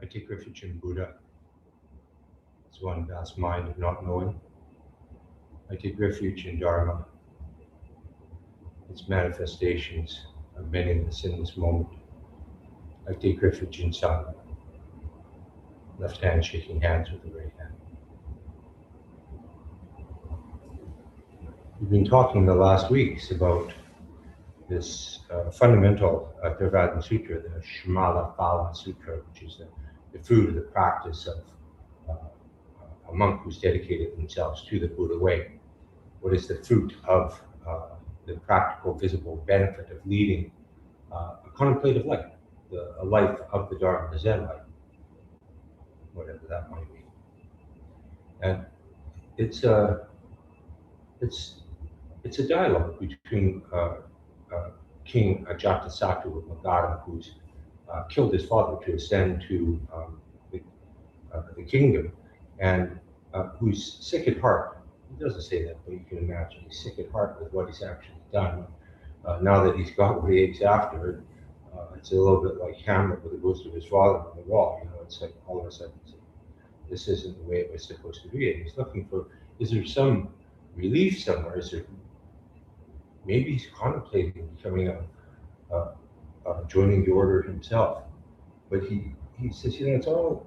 take refuge in Buddha. It's one vast mind of not knowing. I take refuge in Dharma, its manifestations of many of us in this moment. I take refuge in Samadhi, left hand shaking hands with the right hand. We've been talking the last weeks about this fundamental Theravada Sutra, the Shimala Phala Sutra, which is the fruit of the practice of a monk who's dedicated themselves to the Buddha way. What is the fruit of the practical, visible benefit of leading a contemplative life, a life of the Dharma, the Zen life, whatever that might be. And it's a dialogue between King Ajatasattu of Magadha, who's killed his father to ascend to the kingdom, and who's sick at heart. He doesn't say that, but you can imagine he's sick at heart with what he's actually done. Now that he's got what he aches after, it's a little bit like Hamlet with the ghost of his father on the wall. You know, it's like all of a sudden, this isn't the way it was supposed to be. And he's looking for, is there some relief somewhere? Is there, maybe he's contemplating becoming joining the order himself. But he says, you know, it's all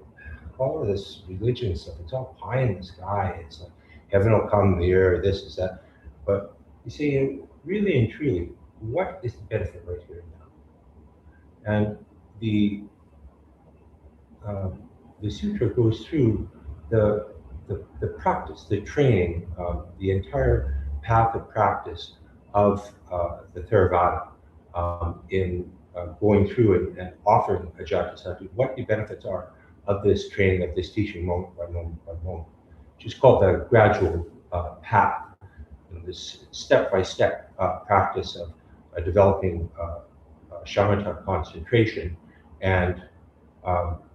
of this religion stuff, it's all pie in the sky. It's like heaven will come near, this is that. But you see, really and truly, what is the benefit right here and now? And the sutra goes through the practice, the training, the entire path of practice of the Theravada in going through and offering Ajatasattu what the benefits are of this training, of this teaching, moment by moment by moment, which is called the gradual path, this step-by-step practice of developing shamatha concentration and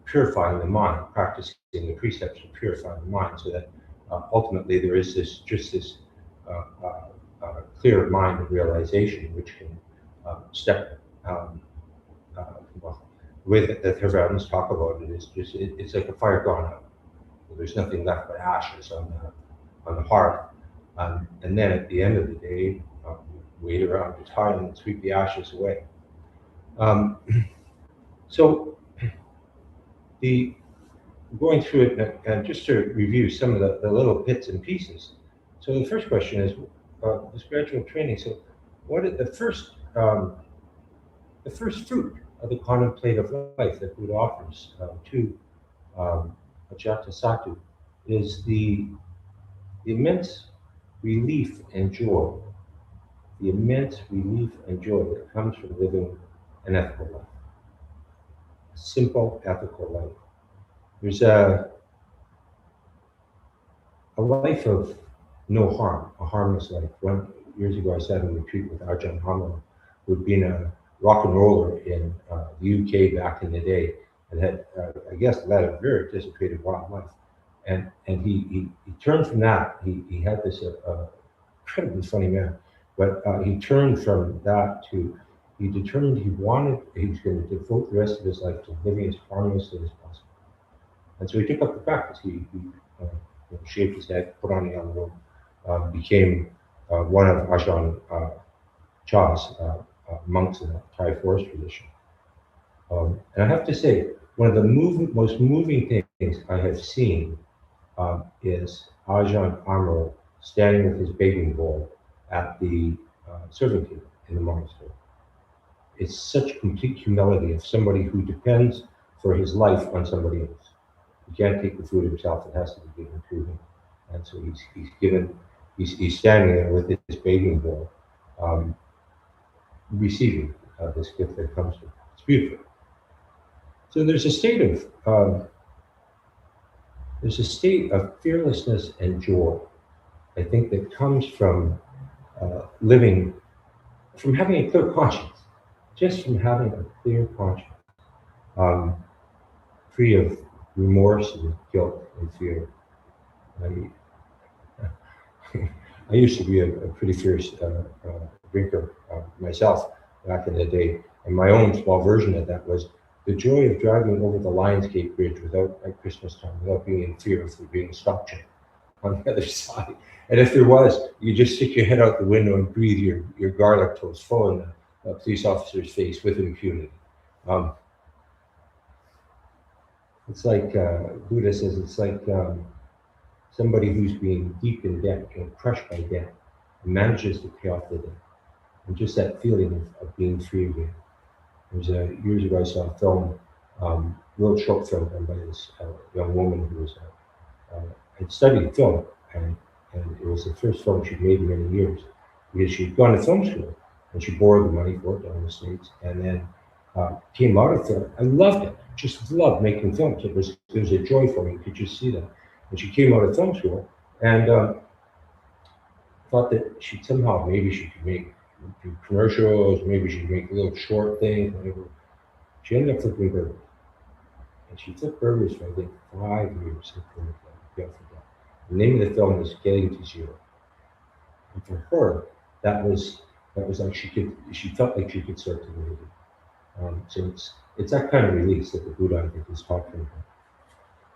purifying the mind, practicing the precepts of purifying the mind, so that ultimately there is this clear mind of realization, which can step. Well, the way that the Theravadins talk about it is just it's like a fire gone out. There's nothing left but ashes on the hearth, and then at the end of the day, wait around the time and sweep the ashes away. So going through it and just to review some of the little bits and pieces. So the first question is this gradual training. So what is the first fruit of the contemplative life that Buddha offers to Ajatasattu is the immense relief and joy. The immense relief and joy that comes from living an ethical life. A simple ethical life. There's a life of no harm, a harmless life. Years ago I sat in a retreat with Ajahn Hamala, who had been a rock and roller in the UK back in the day, and had, I guess, led a very dissipated wild life. And he turned from that. He had this incredibly funny man, but he turned from that to, he determined he was going to devote the rest of his life to living as harmlessly as possible. And so he took up the practice. He shaved his head, put on a young robe, became one of Ajahn Chah's monks in the Thai forest tradition. And I have to say, one of the most moving things I have seen is Ajahn Amaro standing with his bathing bowl at the serving table in the monastery. It's such complete humility of somebody who depends for his life on somebody else. He can't take the food himself; it has to be given to him. And so he's standing there with his bathing bowl, receiving this gift that comes to him. It's beautiful. So there's a state of fearlessness and joy, I think, that comes from living, from having a clear conscience, just from having a clear conscience, free of remorse and guilt and fear. I used to be a pretty fierce drinker myself back in the day, and my own small version of that was the joy of driving over the Lionsgate Bridge without, at Christmas time, without being in fear of there being a stop check on the other side. And if there was, you just stick your head out the window and breathe your garlic toast full in the police officer's face with impunity. It's like Buddha says, it's like somebody who's been deep in debt, crushed by debt, and manages to pay off the debt. And just that feeling of being free again. There's years ago I saw a film, little short film done by this young woman who was had studied film, and it was the first film she'd made in many years because she'd gone to film school and she borrowed the money for it down in the States, and then came out of film. I loved it, just loved making films. It was a joy for me. You could just see that. And she came out of film school and thought that she'd somehow, maybe she could do commercials, maybe she'd make little short things, whatever. She ended up flipping burgers. And she flipped burgers for, I think, 5 years. The name of the film was Getting to Zero. And for her, that was like she felt like she could start to believe it. So it's that kind of release that the Buddha, I think, is talking about.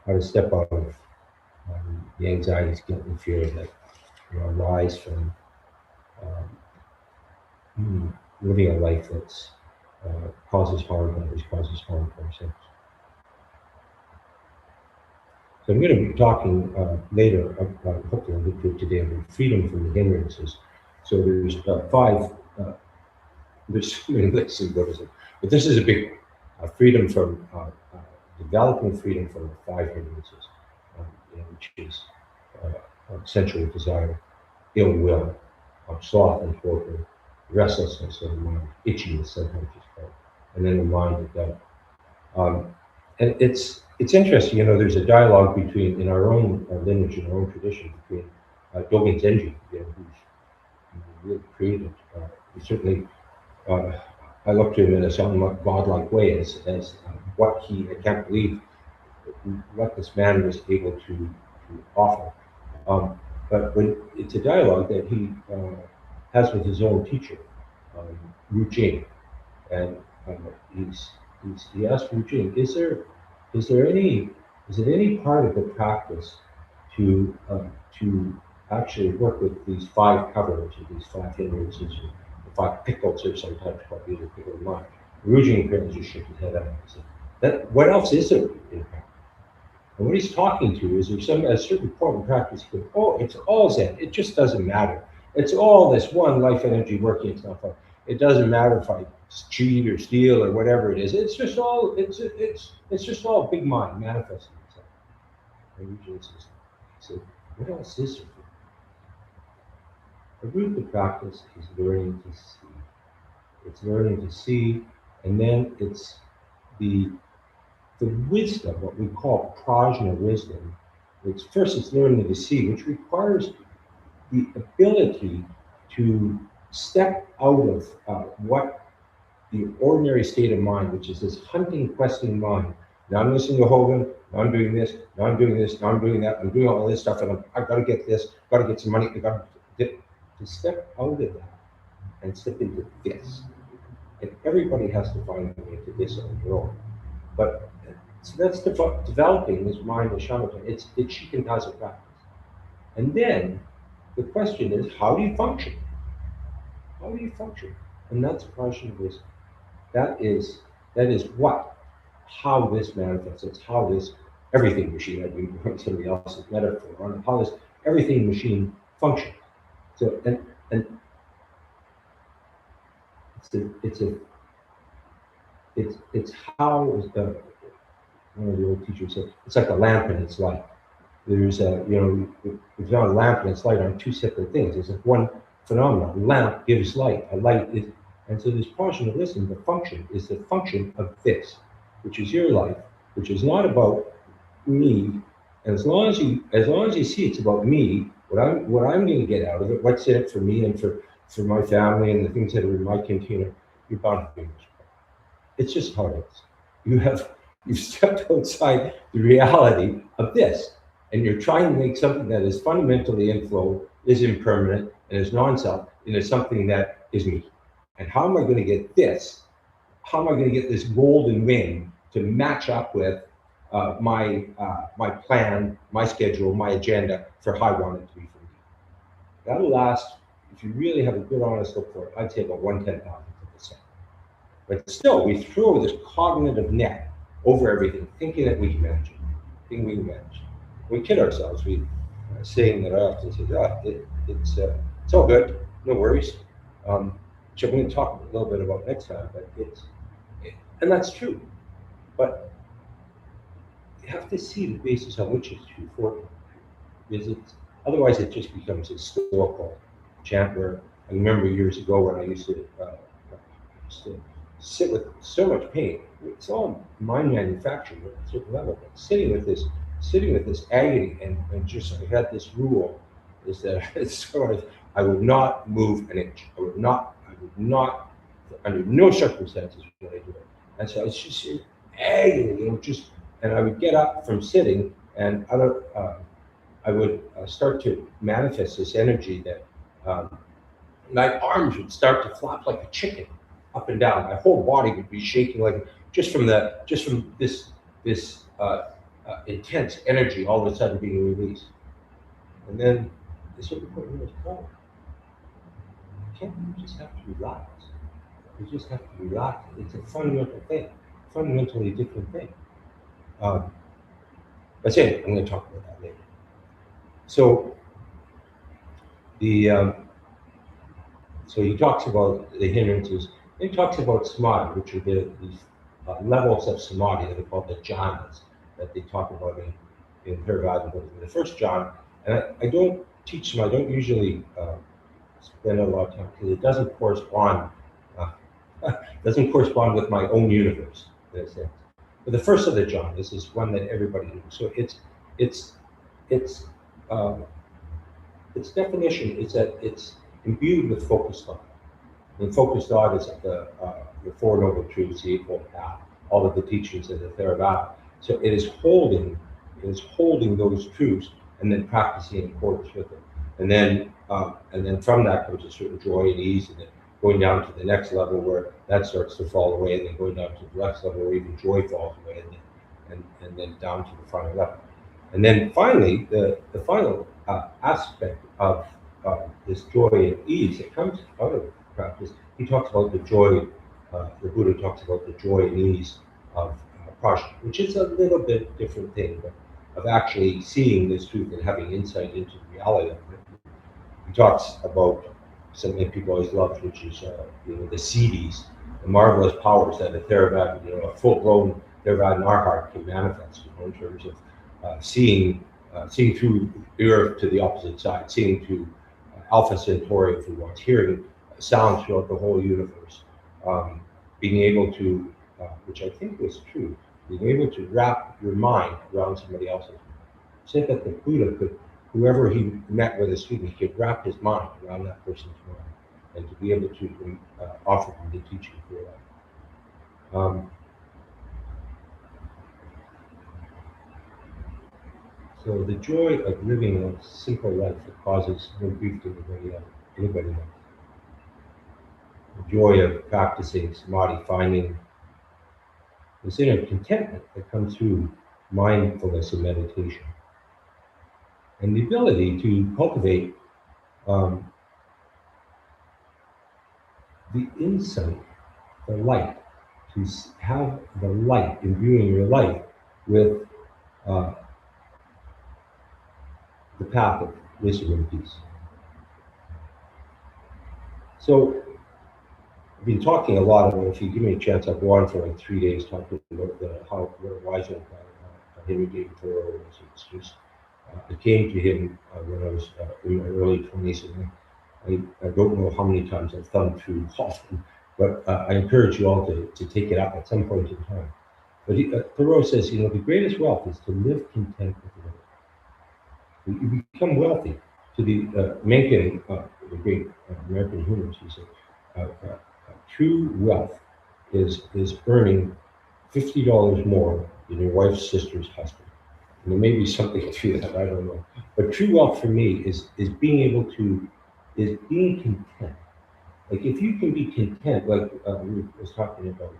How to step out of the anxieties, guilt, and fear that arise from living a life that's causes harm to others, causes harm to ourselves. So I'm going to be talking later, hopefully I'll get to it today, about freedom from the hindrances. So there's 5, there's so many lists in Buddhism, but this is a big one. Freedom from, developing freedom from the 5 hindrances, which is sensual desire, ill will, sloth and torpor, restlessness of the mind, itchiness sometimes it's called, and then the mind of doubt. And it's interesting, there's a dialogue between, in our own lineage, in our own tradition, between Dogen Zenji, who's really created. He certainly, I look to him in a somewhat godlike way as what I can't believe what this man was able to offer. But it's a dialogue that he has with his own teacher, Wu Jing, and he asked Wu Jing, is it any part of the practice to actually work with these 5 covers, or these 5 hindrances, or the 5 pickles, or sometimes called either pickle or not? Wu Jing apparently just shook his head at him and said, what else is there in practice? And what he's talking to is there's at a certain point in practice, he goes, oh, it's all Zen. It just doesn't matter. It's all this one life energy working itself out. It doesn't matter if I cheat or steal or whatever it is. It's just all big mind manifesting itself. And he said, what else is there? The root of the practice is learning to see. It's learning to see, and then it's the wisdom, what we call prajna wisdom. It's learning to see, which requires the ability to step out of what the ordinary state of mind, which is this hunting, questing mind. Now I'm listening to Hogan, now I'm doing this, now I'm doing this, now I'm doing that, I'm doing all this stuff, and I've got to get this, got to get some money, to step out of that and step into this. And everybody has to find a way to this on their own. But so that's developing this mind of shamatha. It's shikantaza practice. And then the question is, how do you function? How do you function? And that's prajna wisdom. That is how this manifests. It's how this everything machine, I've been doing somebody else's metaphor on how this everything machine functions. So and it's how one of the old teachers said, it's like a lamp and its light. There's if you have a lamp and its light aren't 2 separate things. It's like one phenomenon. Lamp gives light. A light is, and so this portion of wisdom, the function is the function of this, which is your life, which is not about me. And as long as you see it's about me, what I'm going to get out of it, what's in it for me and for my family and the things that are in my container, you're bound to be miserable. It's just how it is. You've stepped outside the reality of this, and you're trying to make something that is fundamentally in flow, is impermanent, and is non-self, and is something that is me. And how am I going to get this? How am I going to get this golden wing match up with my plan, my schedule, my agenda for how I want it to be for me. That'll last, if you really have a good honest look for it, I'd say about 1/10,000th of a second. But still, we throw this cognitive net over everything, thinking that we can manage it, thinking we can manage it. We kid ourselves. We saying that I often say, it's all good, no worries. Which I'm going to talk a little bit about next time, but and that's true. But you have to see the basis on which it's true for you. Because otherwise it just becomes a historical chant where I remember years ago when I used to sit with so much pain. It's all mind manufactured at a certain level. But sitting with this agony and just I had this rule is that I would not move an inch. I would not under no circumstances would I do it. And so it's just agony, and I would get up from sitting and I would start to manifest this energy that my arms would start to flap like a chicken up and down. My whole body would be shaking like just from this intense energy all of a sudden being released. And then at a certain point, oh, you just have to relax. You just have to relax. It's a fundamental thing, fundamentally different thing. But anyway, I'm going to talk about that later. So so he talks about the hindrances. He talks about samadhi, which are these levels of samadhi that are called the jhanas that they talk about in Theravada Buddhism. The first jhana, and I don't teach them. I don't usually spend a lot of time because it doesn't correspond with my own universe in a sense. But the first of the jhanas is one that everybody knows. So its definition is that it's imbued with focused thought. And focused thought is the Four Noble Truths, the Eightfold Path, all of the teachings of the Theravada. So it is holding those truths and then practicing in accordance with it. And then from that comes a certain joy and ease, and then going down to the next level where that starts to fall away, and then going down to the next level where even joy falls away, and then down to the final level. And then finally, the final aspect of this joy and ease that comes out of practice, he talks about the joy, the Buddha talks about the joy and ease of prajna, which is a little bit different thing, but of actually seeing this truth and having insight into the reality of it. He talks about something that people always love, which is the siddhis, the marvelous powers that a Theravada, a full-blown Theravada in our heart can manifest, in terms of seeing through the earth to the opposite side, seeing to Alpha Centauri if we want, hearing sounds throughout the whole universe, being able to, which I think was true, being able to wrap your mind around somebody else's. Said that the Buddha could, whoever he met with a student, he could wrap his mind around that person's mind, and to be able to offer them the teaching for that. So the joy of living a simple life that causes no grief to anybody else. The joy of practicing samadhi, finding this inner contentment that comes through mindfulness and meditation. And the ability to cultivate the insight, the light, to have the light imbuing your life with the path of wisdom and peace. So I've been talking a lot about, if you give me a chance, I'll go on for like 3 days talking about what a wise one Henry David Thoreau was. It's just, I came to him when I was in my early 20s, and I don't know how many times I've thumbed through all of them, but I encourage you all to take it up at some point in time. But Thoreau says, the greatest wealth is to live content with life. You become wealthy. To the Mencken, the great American humorist, he said, true wealth is earning $50 more than your wife's sister's husband. And there may be something to that, I don't know. But true wealth for me is being content. Like if you can be content, like we was talking about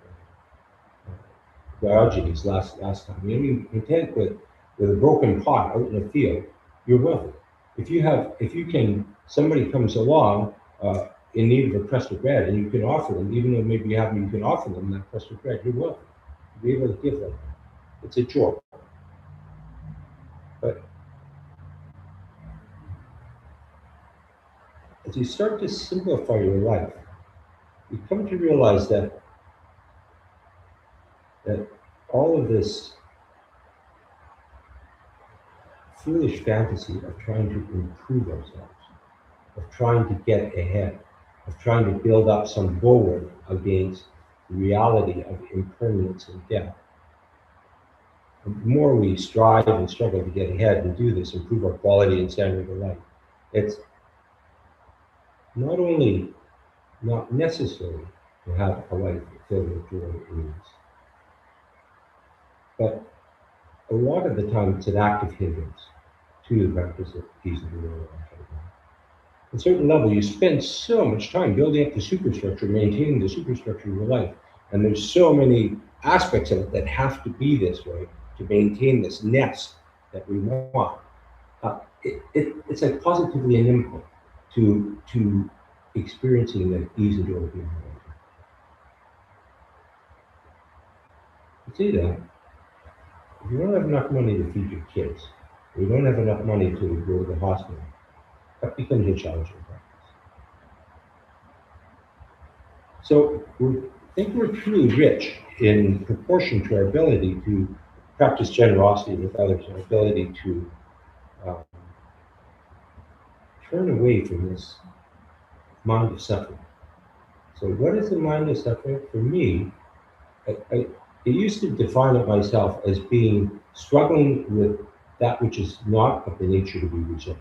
Diogenes last time. You content with a broken pot out in the field, you're wealthy. If you can, somebody comes along in need of a crust of bread, and you can offer them, even though maybe you can offer them that crust of bread, you're wealthy. You'll be able to give them. It's a joke. But as you start to simplify your life, you come to realize that all of this foolish fantasy of trying to improve ourselves, of trying to get ahead, of trying to build up some bulwark against the reality of impermanence and death. And the more we strive and struggle to get ahead and do this, improve our quality and standard of life, it's not only not necessary to have a life filled with joy and ease, but a lot of the time it's an active hindrance to the practice of peace and joy. At a certain level, you spend so much time building up the superstructure, maintaining the superstructure of your life, and there's so many aspects of it that have to be this way to maintain this nest that we want. It's like positively inimical to experiencing the ease and joy of being alive. I say that if you don't have enough money to feed your kids, or you don't have enough money to go to the hospital, that becomes a challenging practice. So we think we're truly rich in proportion to our ability to practice generosity with others, our ability to um, turn away from this mind of suffering. So what is the mind of suffering? For me, I used to define it myself as being struggling with that which is not of the nature to be resolved.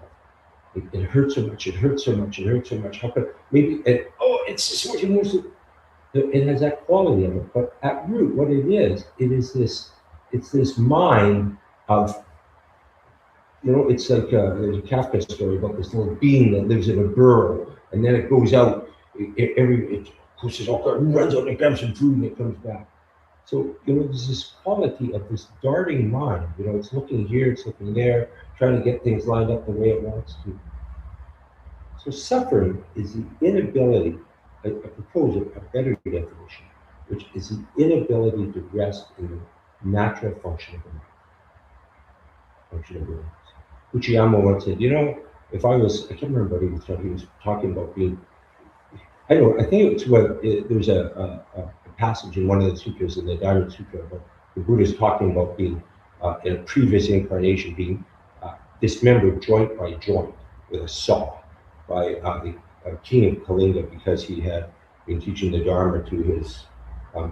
It hurts so much, it hurts so much, it hurts so much. How could maybe, it's just what emotion. It has that quality of it, but at root, what it is this. It's this mind of, it's like there's a Kafka story about this little being that lives in a burrow, and then it goes out. It pushes off, it runs out and grabs some food, and it comes back. So there's this quality of this darting mind. It's looking here, it's looking there, trying to get things lined up the way it wants to. So suffering is the inability. I propose a better definition, which is the inability to rest in the natural function of the mind, function of awareness. Uchiyama once said, if I can't remember what he was talking about being, I think it's there's a passage in one of the sutras, in the Dharma Sutra, about the Buddha's talking about being, in a previous incarnation, being dismembered joint by joint with a saw by the king of Kalinga, because he had been teaching the Dharma to his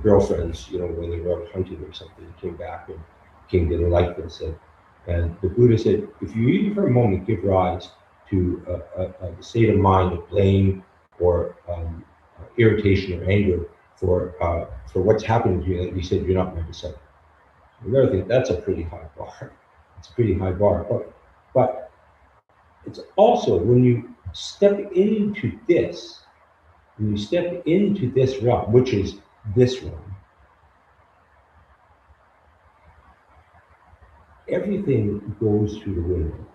girlfriends, when they were out hunting or something. He came back, and the king didn't like this. And the Buddha said, if you even for a moment give rise to a state of mind of blame or irritation or anger for what's happening to you, like you said, you're not my disciple. You gotta think that's a pretty high bar. It's a pretty high bar. But it's also when you step into this, realm, which is this realm, everything goes through the window.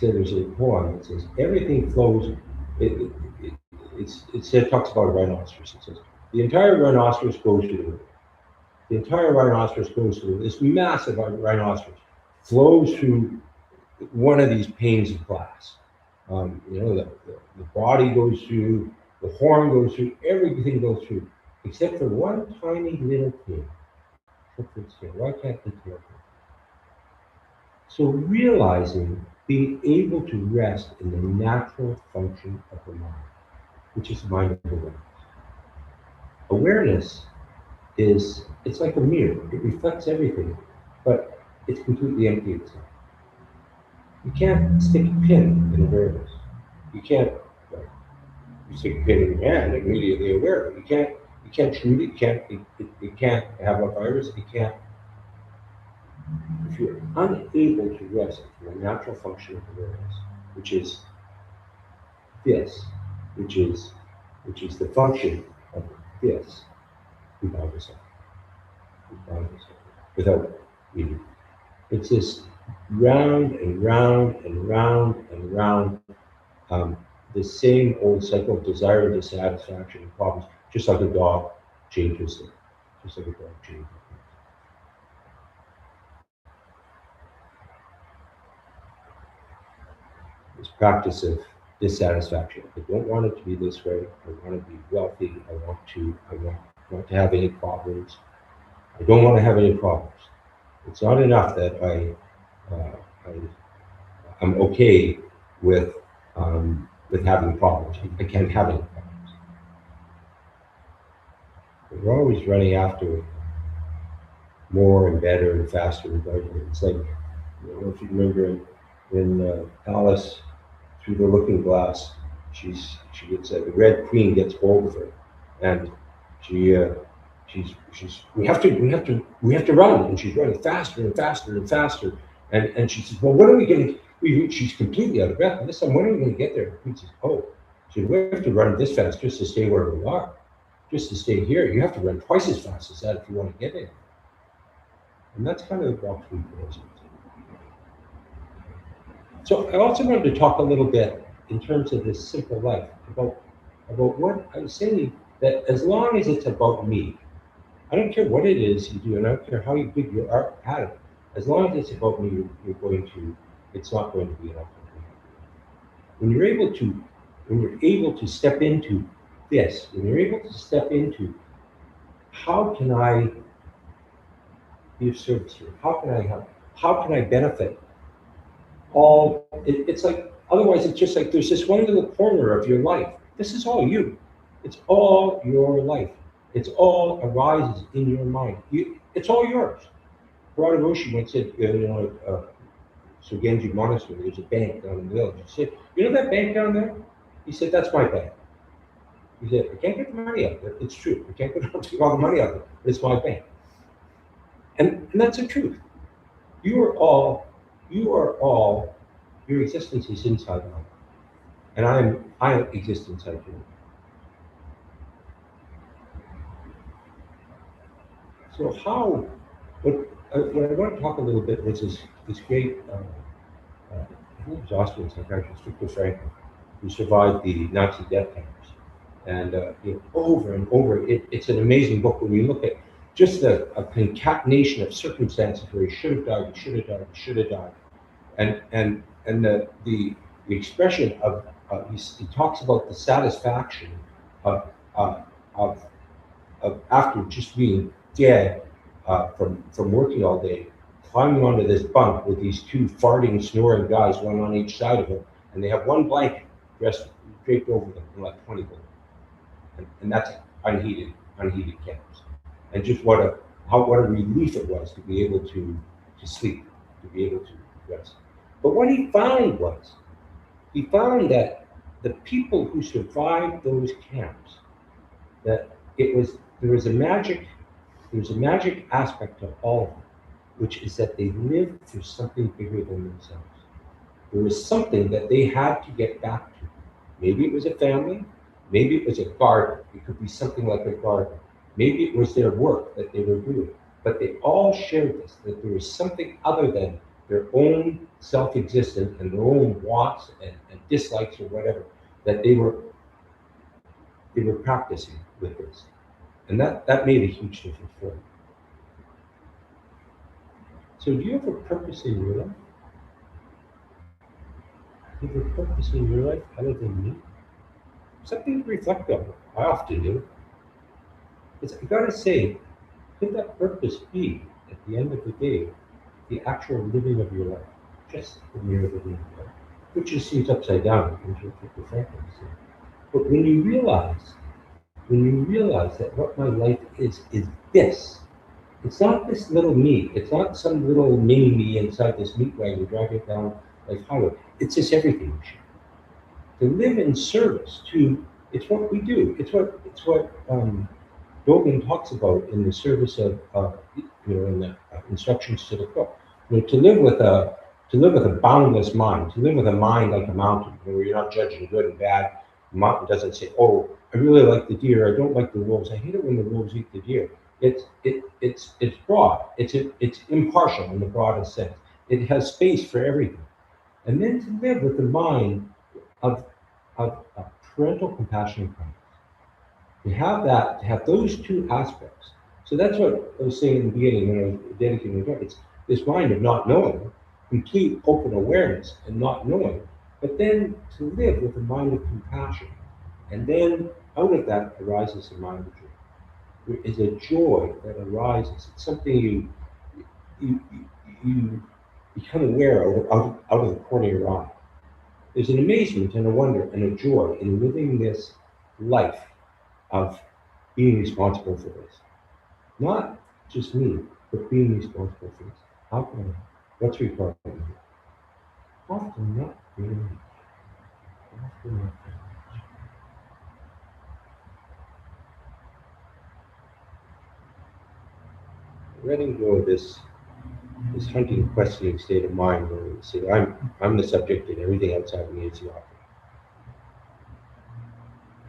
There's a poem that says everything flows. It talks about a rhinoceros. It says the entire rhinoceros goes to the window. The entire rhinoceros goes through this massive rhinoceros, flows through one of these panes of glass. The body goes through, the horn goes through, everything goes through, except for one tiny little pane. Except for its tail. Why can't the tail go? So realizing, being able to rest in the natural function of the mind, which is mind of awareness. Awareness it's like a mirror. It reflects everything, but it's completely empty itself. You can't stick a pin in awareness. You can't, you stick a pin in your hand, immediately aware of it. You can't shoot it, it can't have a virus, it can't. If you're unable to rest in the natural function of awareness, which is this, which is the function of this, you find yourself. without eating. It's this round and round and round and round, the same old cycle of desire and dissatisfaction and problems, just like a dog changes it. Just like a dog changes. This practice of dissatisfaction. I don't want it to be this way. I want to be wealthy. I want to have any problems. I don't want to have any problems. It's not enough that I'm okay with having problems. I can't have any problems. But we're always running after more and better and faster and larger. It's like, I don't know if you remember in Alice through the Looking Glass, she gets the Red Queen gets hold of her, and she's we have to run, and she's running faster and faster and faster, and she says, well, when are we going to? She's completely out of breath. And this time, when are we going to get there? The Queen says, oh, she said, we have to run this fast just to stay where we are, just to stay here. You have to run twice as fast as that if you want to get in. And that's kind of the box we put us. So I also wanted to talk a little bit in terms of this simple life about what I was saying, that as long as it's about me, I don't care what it is you do, and I don't care how big you are at it. As long as it's about me, it's not going to be enough. When you're able to step into this, when you're able to step into how can I be of service here? How can I help? How can I benefit? It's like, otherwise it's just like there's this one little corner of your life. This is all you. It's all your life. It's all arises in your mind. It's all yours. Harada Roshi once said, so Genji Monastery, there's a bank down in the village. He said, you know that bank down there? He said, that's my bank. He said, I can't get the money out there. It's true. I can't go down to take all the money out there, but it's my bank. And that's the truth. You are all, your existence is inside me. And I exist inside you. So what I want to talk a little bit was this great, I think it was Austrian psychiatrist, Viktor Frankl, who survived the Nazi death camps. And over and over, it's an amazing book when you look at just a concatenation of circumstances where he should have died, he should have died, he should have died. And the expression of, he talks about the satisfaction of after just being dead from working all day, climbing onto this bunk with these two farting, snoring guys, one on each side of him, and they have one blanket draped over them, and like 20 people, and that's unheated camps. And just what a relief it was to be able to sleep, to be able to rest. But what he found that the people who survived those camps, that there was a magic aspect to all of them, which is that they lived for something bigger than themselves. There was something that they had to get back to. Maybe it was a family, maybe it was a garden. It could be something like a garden. Maybe it was their work that they were doing. But they all shared this, that there was something other than their own self-existence and their own wants and dislikes or whatever, that they were practicing with this. And that made a huge difference for them. So do you have a purpose in your life? Do you have a purpose in your life other than me? Something to reflect on. I often do. I gotta say, could that purpose be, at the end of the day, the actual living of your life? Just the mere living of your life. Which just seems upside down in terms of what Franklin said. But when you realize that what my life is this, it's not this little me, it's not some little mini me inside this meat wagon driving down like highway. It's this everything machine. To live in service to, it's what we do. It's what Dogen talks about in the service of in the instructions to the cook. To live with a boundless mind, to live with a mind like a mountain, where you're not judging good and bad. The mountain doesn't say, "Oh, I really like the deer. I don't like the wolves. I hate it when the wolves eat the deer." It's broad. It's impartial in the broadest sense. It has space for everything. And then to live with the mind of of parental compassion and kindness. To have that, to have those two aspects. So that's what I was saying in the beginning when I was dedicating the talk. It's this mind of not knowing, complete open awareness and not knowing, but then to live with a mind of compassion. And then out of that arises a mind of joy. There is a joy that arises. It's something you, you become aware out of the corner of your eye. There's an amazement and a wonder and a joy in living this life of being responsible for this. Not just me, but being responsible for this. How can I? What's required of me? Often not really. Often not really. Letting go of this hunting, questioning state of mind where you say, I'm the subject and everything outside of me is the object.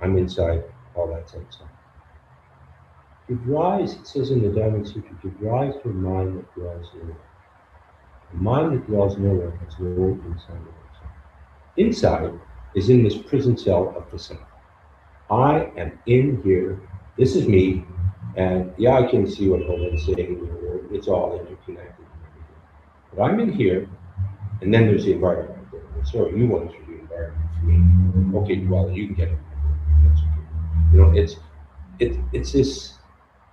I'm inside, all that's outside. Give rise, it says in the Dharma Sutra, give rise to a mind that dwells nowhere. A mind that dwells nowhere has no inside or outside. Inside is in this prison cell of the self. I am in here, this is me, and yeah, I can see what Hogan's saying, it's all interconnected and everything. But I'm in here, and then there's the environment out there. Well, sorry, you want to do the environment for me. Okay, well, you can get it. That's okay. It's this,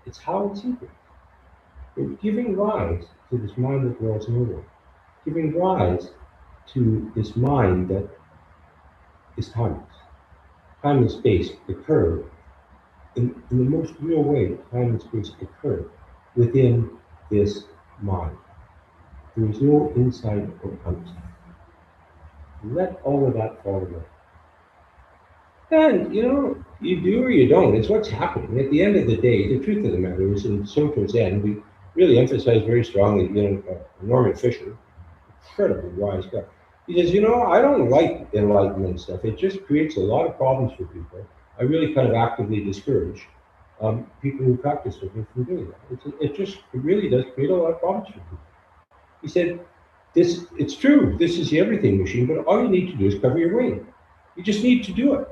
it's how it's secret. We're giving rise to this mind that dwells nowhere, giving rise to this mind that is timeless. Time and space occur in the most real way. Time and space occur within this mind. There is no inside or outside. Let all of that fall away. And you do or you don't. It's what's happening. At the end of the day, the truth of the matter is, in Soto's end, we really emphasize very strongly. Norman Fisher, incredibly wise guy. He says, I don't like enlightenment stuff. It just creates a lot of problems for people. I really kind of actively discourage people who practice with me from doing that. It really does create a lot of problems for people. He said, it's true. This is the everything machine, but all you need to do is cover your way. You just need to do it.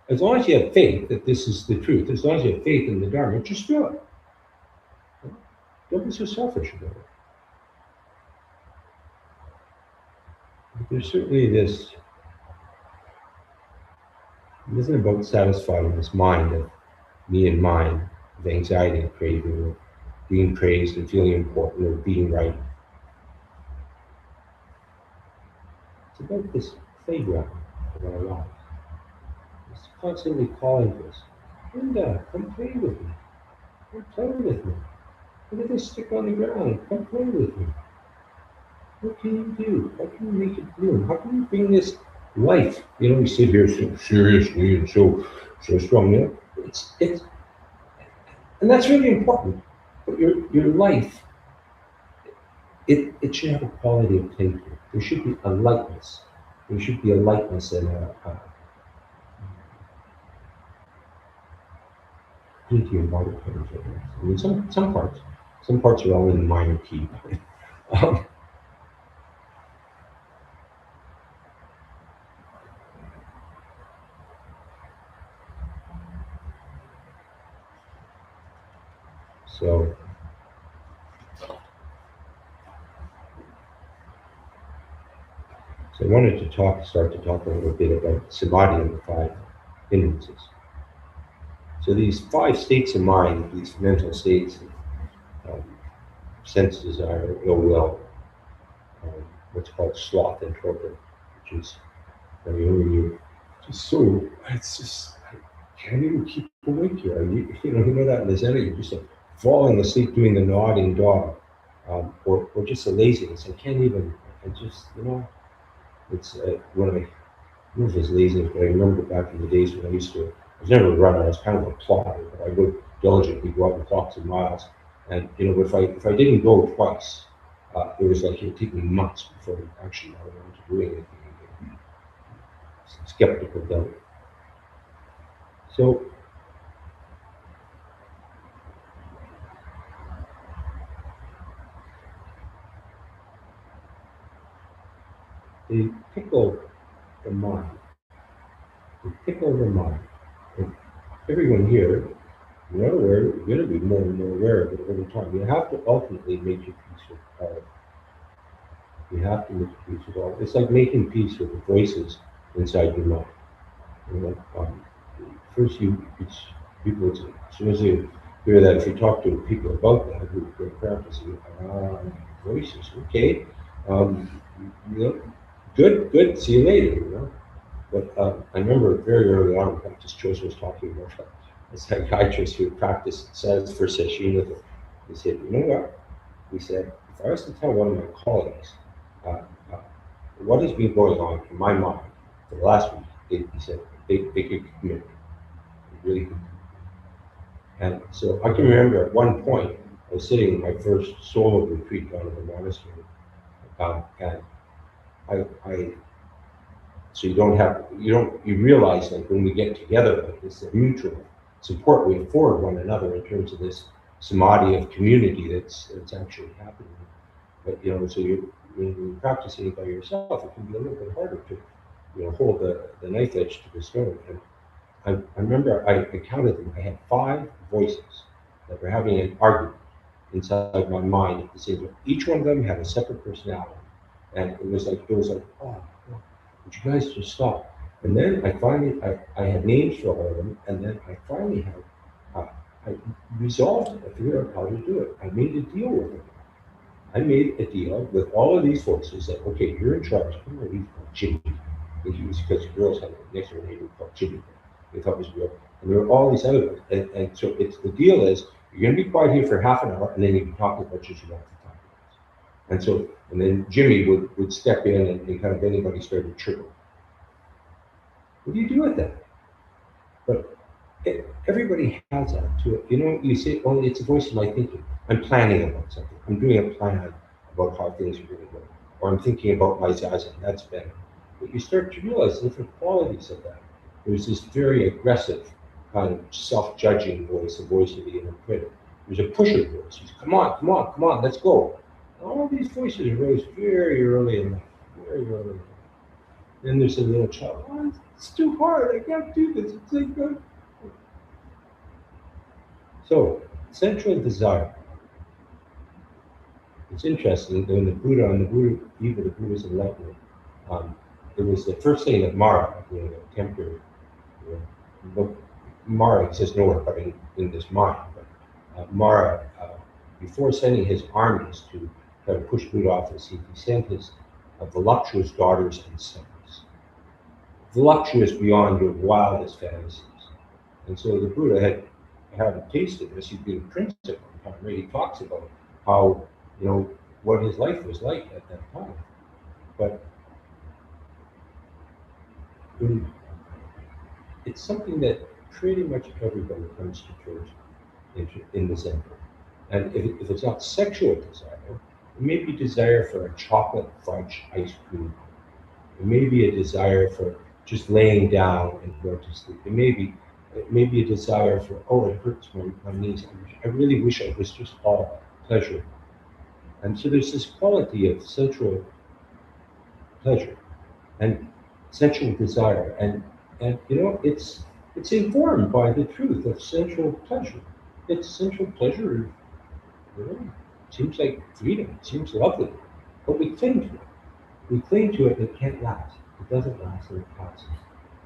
As long as you have faith that this is the truth, as long as you have faith in the Dharma, just do it. Don't be so selfish about it. But there's certainly this. It isn't about satisfying this mind of me and mine, of anxiety and craving, or being praised and feeling important, or being right. It's about this playground of our lives. It's constantly calling to us, Linda, come play with me. Come play with me. Look at this stick on the ground. Come play with me. What can you do? How can you make it bloom? How can you bring this life? We sit here so seriously and so strong. It's and that's really important. But your life, it should have a quality of play to it. There should be a lightness. There should be a lightness and a plenty of water colors. I mean, some parts are all in minor key. um, so. So I wanted to start to talk a little bit about Samadhi and the five hindrances. So these five states of mind, these mental states, um, sense desire, ill will, what's called sloth and torpor, which is when you just so it's just I can't even keep awake here. You know that in the Zen, you're just falling asleep doing the nodding dog, or just a laziness. I can't even. I just it's one of my not as laziness, but I remember back in the days when I was never a runner, I was kind of a plodder, but I would diligently go out and clock some miles. And if I didn't go twice, it was like it would take me months before I actually got around to doing anything again. Skeptical doubt. So they pickle the mind. They pickle the mind. And everyone here, you're not aware, you're going to be more and more aware of it over time. You have to ultimately make your peace with all. You have to make peace with all. It's like making peace with the voices inside your mind. You know, first, it's people. It's, as soon as you hear that, if you talk to people about that who are practicing, voices, okay, you know, good. See you later. You know, but I remember very early on, in practice, Joseph was talking about a psychiatrist who practiced says for session with him. He said, you know what? He said, if I was to tell one of my colleagues uh, uh, what has been going on in my mind for the last week, he said they could commit, they really could. And so I can remember at one point, I was sitting in my first solo retreat down at the monastery, and I so you realize like when we get together like this, a mutual support, we afford one another in terms of this samadhi of community that's actually happening. But so when you're practicing by yourself, it can be a little bit harder to hold the knife edge to the stone. And I remember I counted them. I had 5 voices that were having an argument inside my mind at the same time. Each one of them had a separate personality, and it was like, oh, would you guys just stop? And then I had names for all of them, and then I finally had I resolved it. I figured out how to do it. I made a deal with it. I made a deal with all of these voices that, okay, you're in charge. I'm going to be called Jimmy. Because the girls had a next door neighbor called Jimmy. They thought it was real. And there were all these other ones. And so the deal is, you're going to be quiet here for half an hour, and then you can talk as much as you want for 5 minutes. And then Jimmy would step in and kind of anybody started to trickle. What do you do with that? But everybody has that to it. You say, oh, it's a voice of my thinking. I'm planning about something. I'm doing a plan about how things are going to go. Or I'm thinking about my zazen. That's better. But you start to realize different qualities of that. There's this very aggressive kind of self-judging voice, the voice of the inner critic. There's a pusher voice. He's, come on, come on, come on, let's go. All these voices arose very early in life, very early in life. Then there's a little child, oh, it's too hard, I can't do this, it's like good. So, central desire. It's interesting, when the Buddha, on the Buddha, even the Buddha's enlightenment, it was the first thing that Mara, the temporary, Mara exists nowhere but in this mind. But Mara, before sending his armies to try to push Buddha off the seat, he sent his voluptuous daughters and sons. Voluptuous beyond your wildest fantasies. And so the Buddha had a taste of this. He'd been a prince at one time. Right? He talks about how, what his life was like at that time. But it's something that pretty much everybody comes to church in the Zen. And if it's not sexual desire, it may be desire for a chocolate fudge ice cream. It may be a desire for just laying down and going to sleep. It may be a desire for, oh, it hurts my knees. I really wish it was just all pleasure. And so there's this quality of sensual pleasure and sensual desire. And it's informed by the truth of sensual pleasure. It's sensual pleasure, seems like freedom, it seems lovely. But we cling to it. We cling to it, and it can't last. It doesn't last, and it passes.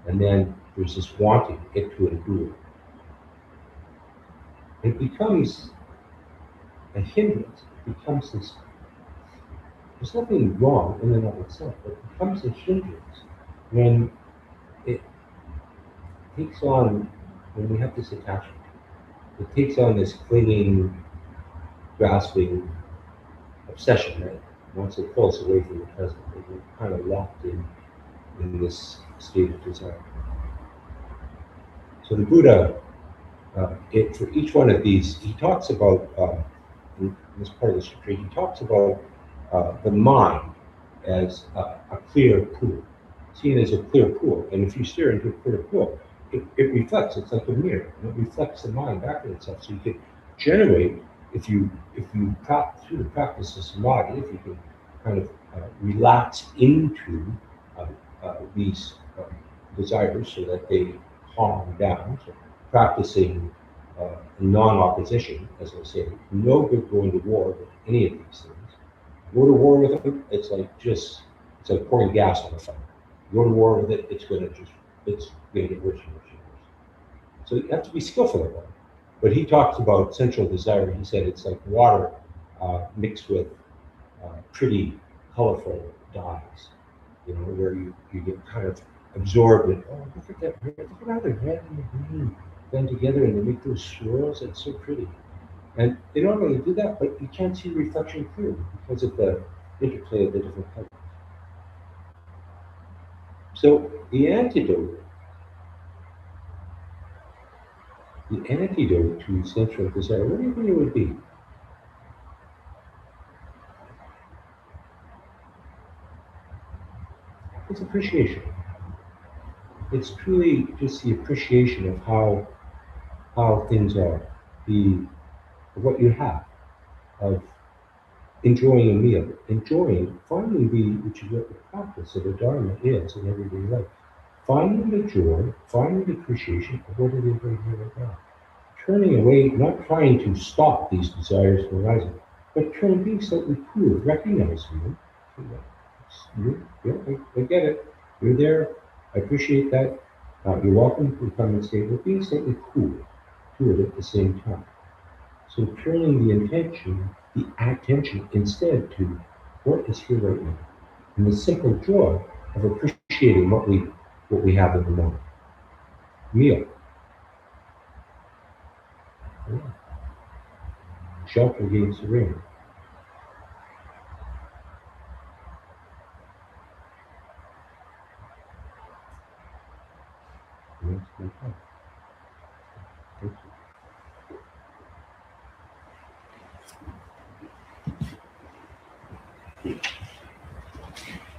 And then there's this wanting it to endure. It becomes a hindrance. It becomes this. There's nothing wrong in and of itself, but it becomes a hindrance when it takes on, when we have this attachment. It takes on this clinging, grasping obsession, right? Once it pulls away from the present, we're kind of locked in this state of desire. So the Buddha, for each one of these, he talks about, in this part of the scripture, he talks about the mind as a clear pool, seen as a clear pool. And if you stare into a clear pool, it reflects, it's like a mirror, and it reflects the mind back at itself. So you can generate, if you through the practice of samadhi, if you can kind of relax into these desires so that they calm down. So practicing non-opposition, as I say, no good going to war with any of these things. Go to war with them, it's like pouring gas on a fire. Go to war with it, it's gonna get worse and worse and worse. So you have to be skillful about it. But he talks about sensual desire. He said it's like water mixed with pretty colorful dyes, where you get kind of absorbed in, oh, look at that red, look at how the red and the green blend together and they make those swirls. It's so pretty. And they don't really do that, but you can't see the reflection clearly because of the interplay of the different colors. So the antidote to sensual desire, what do you think it would be? It's appreciation. It's truly just the appreciation of how things are, the of what you have, of enjoying a meal, enjoying, finding which is what the practice of the Dharma is in everyday life, finding the joy, finding the appreciation of what it is right here, right now. Turning away, not trying to stop these desires from arising, but being slightly cool, recognizing them. I get it. You're there. I appreciate that. You're welcome to come and stay, but being slightly cool to it at the same time. So turning the attention instead to what is here right now, and the simple joy of appreciating what we have at the moment. Meal, yeah. Shelter against the rain. And that's my time. Thank you.